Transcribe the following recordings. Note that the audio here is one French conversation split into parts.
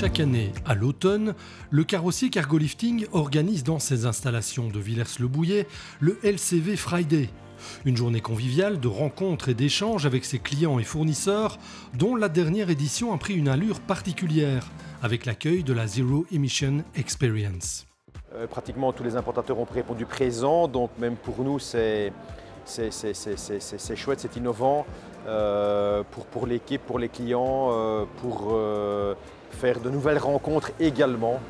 Chaque année, à l'automne, le carrossier Cargolifting organise dans ses installations de Villers-le-Bouillet le LCV Friday. Une journée conviviale de rencontres et d'échanges avec ses clients et fournisseurs, dont la dernière édition a pris une allure particulière, avec l'accueil de la Zero Emission Experience. Pratiquement tous les importateurs ont répondu présent, donc même pour nous c'est chouette, c'est innovant pour l'équipe, pour les clients, pour faire de nouvelles rencontres également.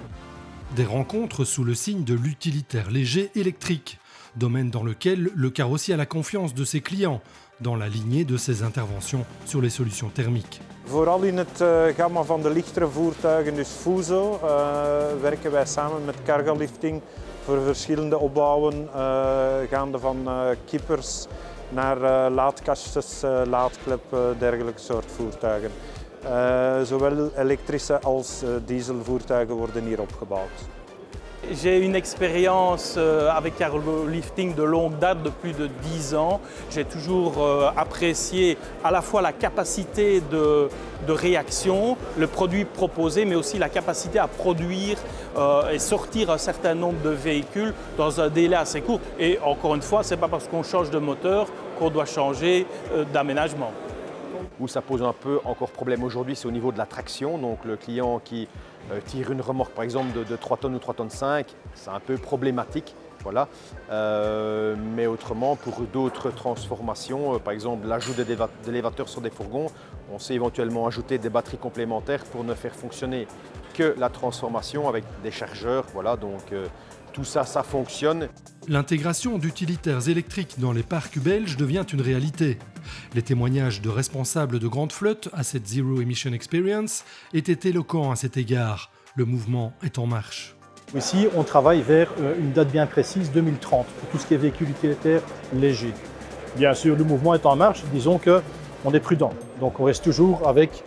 Des rencontres sous le signe de l'utilitaire léger électrique, domaine dans lequel le carrossier a la confiance de ses clients, dans la lignée de ses interventions sur les solutions thermiques. Vooral in het gamma van de lichtere voertuigen, dus Fuso, werken wij samen met Cargolifting voor verschillende opbouwen, gaande van kippers naar laadkastjes, laadklep, dergelijke soort voertuigen. Zowel elektrische als dieselvoertuigen worden hier opgebouwd. J'ai une expérience avec Cargolifting de longue date, de plus de 10 ans. J'ai toujours apprécié à la fois la capacité de réaction, le produit proposé, mais aussi la capacité à produire et sortir un certain nombre de véhicules dans un délai assez court. Et encore une fois, ce n'est pas parce qu'on change de moteur qu'on doit changer d'aménagement. Où ça pose un peu encore problème aujourd'hui, c'est au niveau de la traction. Donc le client qui tire une remorque par exemple de 3 tonnes ou 3 tonnes 5, c'est un peu problématique. Voilà. Mais autrement, pour d'autres transformations, par exemple l'ajout d'élévateurs sur des fourgons, on sait éventuellement ajouter des batteries complémentaires pour ne faire fonctionner que la transformation avec des chargeurs. Voilà, donc tout ça, ça fonctionne. L'intégration d'utilitaires électriques dans les parcs belges devient une réalité. Les témoignages de responsables de grandes flottes à cette Zero Emission Experience étaient éloquents à cet égard. Le mouvement est en marche. Ici, on travaille vers une date bien précise, 2030, pour tout ce qui est véhicules utilitaires légers. Bien sûr, le mouvement est en marche, disons qu'on est prudent. Donc on reste toujours avec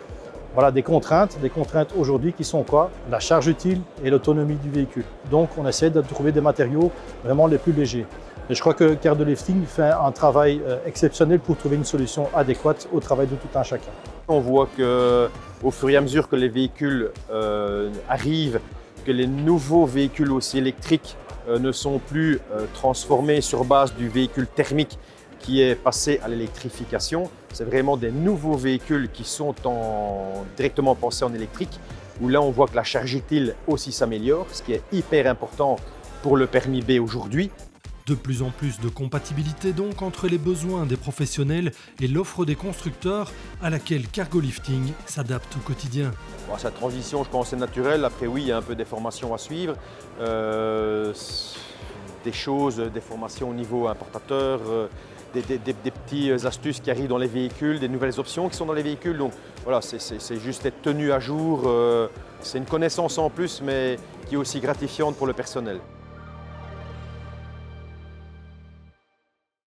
des contraintes aujourd'hui qui sont quoi? La charge utile et l'autonomie du véhicule. Donc on essaie de trouver des matériaux vraiment les plus légers. Et je crois que Cargolifting fait un travail exceptionnel pour trouver une solution adéquate au travail de tout un chacun. On voit qu'au fur et à mesure que les véhicules arrivent, que les nouveaux véhicules aussi électriques ne sont plus transformés sur base du véhicule thermique qui est passé à l'électrification. C'est vraiment des nouveaux véhicules qui sont directement pensés en électrique, où là on voit que la charge utile aussi s'améliore, ce qui est hyper important pour le permis B aujourd'hui. De plus en plus de compatibilité donc entre les besoins des professionnels et l'offre des constructeurs à laquelle Cargolifting s'adapte au quotidien. Bon, cette transition, je pense, est naturelle. Après oui, il y a un peu des formations à suivre. Des formations au niveau importateur, des petites astuces qui arrivent dans les véhicules, des nouvelles options qui sont dans les véhicules. Donc voilà, c'est juste être tenu à jour. C'est une connaissance en plus, mais qui est aussi gratifiante pour le personnel.